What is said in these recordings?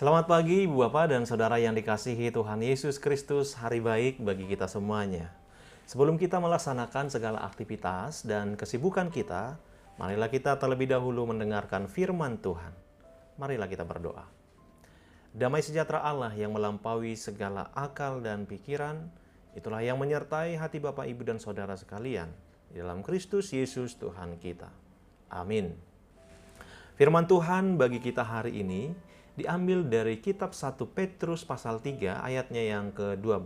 Selamat pagi, Ibu Bapak dan Saudara yang dikasihi Tuhan Yesus Kristus. Hari baik bagi kita semuanya. Sebelum kita melaksanakan segala aktivitas dan kesibukan kita, marilah kita terlebih dahulu mendengarkan firman Tuhan. Marilah kita berdoa. Damai sejahtera Allah yang melampaui segala akal dan pikiran, itulah yang menyertai hati Bapak, Ibu, dan Saudara sekalian di dalam Kristus Yesus Tuhan kita. Amin. Firman Tuhan bagi kita hari ini diambil dari kitab 1 Petrus pasal 3 ayatnya yang ke-12.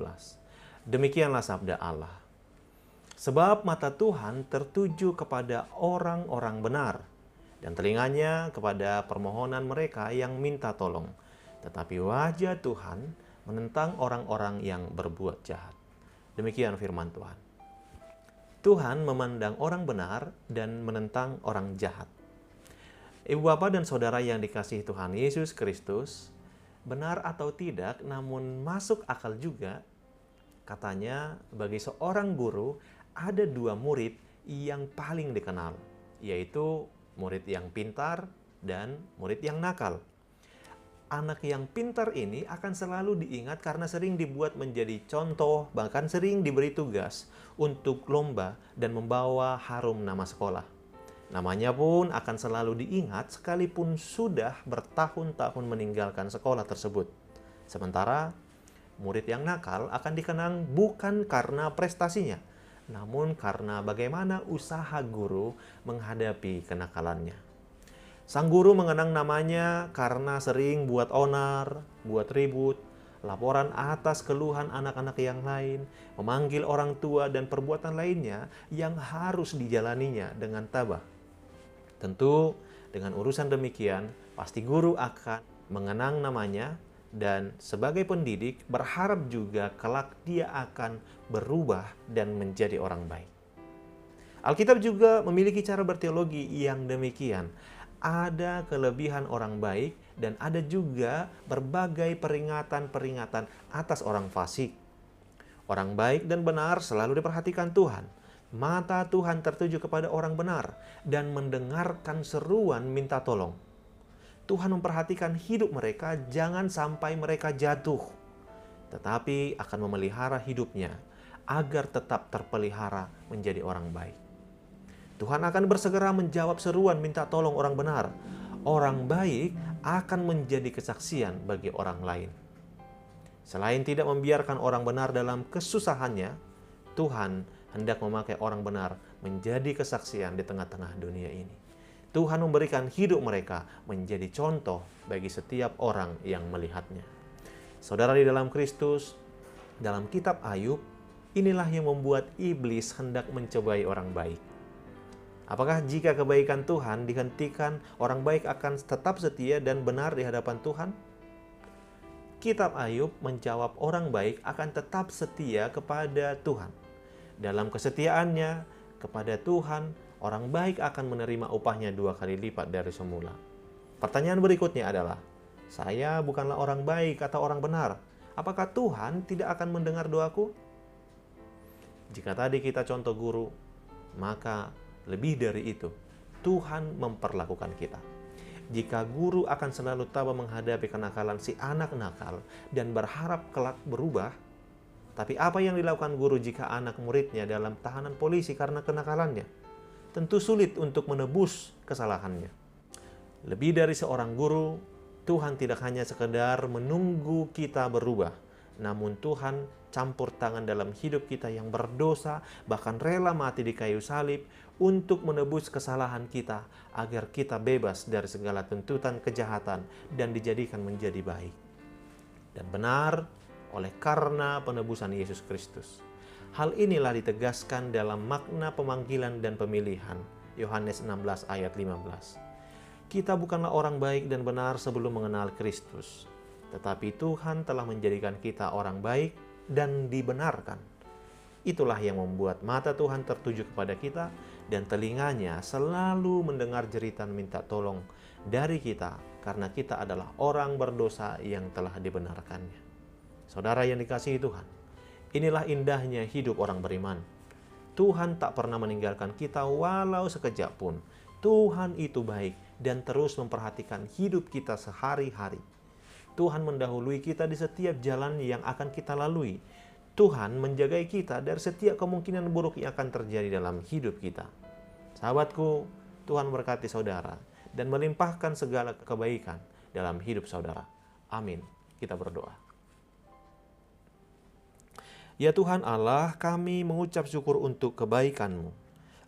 Demikianlah sabda Allah. Sebab mata Tuhan tertuju kepada orang-orang benar, dan telinganya kepada permohonan mereka yang minta tolong. Tetapi wajah Tuhan menentang orang-orang yang berbuat jahat. Demikian firman Tuhan. Tuhan memandang orang benar dan menentang orang jahat. Ibu Bapak dan Saudara yang dikasihi Tuhan Yesus Kristus, benar atau tidak namun masuk akal juga, katanya bagi seorang guru ada dua murid yang paling dikenal, yaitu murid yang pintar dan murid yang nakal. Anak yang pintar ini akan selalu diingat karena sering dibuat menjadi contoh, bahkan sering diberi tugas untuk lomba dan membawa harum nama sekolah. Namanya pun akan selalu diingat sekalipun sudah bertahun-tahun meninggalkan sekolah tersebut. Sementara murid yang nakal akan dikenang bukan karena prestasinya, namun karena bagaimana usaha guru menghadapi kenakalannya. Sang guru mengenang namanya karena sering buat onar, buat ribut, laporan atas keluhan anak-anak yang lain, memanggil orang tua dan perbuatan lainnya yang harus dijalaninya dengan tabah. Tentu dengan urusan demikian, pasti guru akan mengenang namanya dan sebagai pendidik berharap juga kelak dia akan berubah dan menjadi orang baik. Alkitab juga memiliki cara berteologi yang demikian. Ada kelebihan orang baik dan ada juga berbagai peringatan-peringatan atas orang fasik. Orang baik dan benar selalu diperhatikan Tuhan. Mata Tuhan tertuju kepada orang benar dan mendengarkan seruan minta tolong. Tuhan memperhatikan hidup mereka jangan sampai mereka jatuh, tetapi akan memelihara hidupnya agar tetap terpelihara menjadi orang baik. Tuhan akan bersegera menjawab seruan minta tolong orang benar. Orang baik akan menjadi kesaksian bagi orang lain. Selain tidak membiarkan orang benar dalam kesusahannya, Tuhan hendak memakai orang benar menjadi kesaksian di tengah-tengah dunia ini. Tuhan memberikan hidup mereka menjadi contoh bagi setiap orang yang melihatnya. Saudara di dalam Kristus, dalam kitab Ayub, inilah yang membuat iblis hendak mencobai orang baik. Apakah jika kebaikan Tuhan dihentikan, orang baik akan tetap setia dan benar di hadapan Tuhan? Kitab Ayub menjawab orang baik akan tetap setia kepada Tuhan. Dalam kesetiaannya kepada Tuhan, orang baik akan menerima upahnya 2 kali lipat dari semula. Pertanyaan berikutnya adalah, saya bukanlah orang baik atau orang benar. Apakah Tuhan tidak akan mendengar doaku? Jika tadi kita contoh guru, maka lebih dari itu, Tuhan memperlakukan kita. Jika guru akan selalu tabah menghadapi kenakalan si anak nakal dan berharap kelak berubah, tapi apa yang dilakukan guru jika anak muridnya dalam tahanan polisi karena kenakalannya? Tentu sulit untuk menebus kesalahannya. Lebih dari seorang guru, Tuhan tidak hanya sekedar menunggu kita berubah, namun Tuhan campur tangan dalam hidup kita yang berdosa, bahkan rela mati di kayu salib untuk menebus kesalahan kita agar kita bebas dari segala tuntutan kejahatan dan dijadikan menjadi baik dan benar oleh karena penebusan Yesus Kristus. Hal inilah ditegaskan dalam makna pemanggilan dan pemilihan. Yohanes 16 ayat 15. Kita bukanlah orang baik dan benar sebelum mengenal Kristus, tetapi Tuhan telah menjadikan kita orang baik dan dibenarkan. Itulah yang membuat mata Tuhan tertuju kepada kita dan telinganya selalu mendengar jeritan minta tolong dari kita karena kita adalah orang berdosa yang telah dibenarkannya. Saudara yang dikasihi Tuhan, inilah indahnya hidup orang beriman. Tuhan tak pernah meninggalkan kita walau sekejap pun. Tuhan itu baik dan terus memperhatikan hidup kita sehari-hari. Tuhan mendahului kita di setiap jalan yang akan kita lalui. Tuhan menjagai kita dari setiap kemungkinan buruk yang akan terjadi dalam hidup kita. Sahabatku, Tuhan berkati saudara dan melimpahkan segala kebaikan dalam hidup saudara. Amin. Kita berdoa. Ya Tuhan Allah, kami mengucap syukur untuk kebaikan-Mu.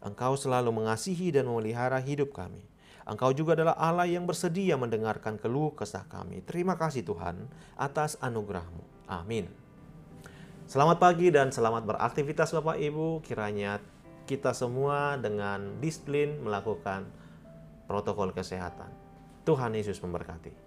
Engkau selalu mengasihi dan memelihara hidup kami. Engkau juga adalah Allah yang bersedia mendengarkan keluh kesah kami. Terima kasih Tuhan atas anugerah-Mu. Amin. Selamat pagi dan selamat beraktivitas Bapak Ibu. Kiranya kita semua dengan disiplin melakukan protokol kesehatan. Tuhan Yesus memberkati.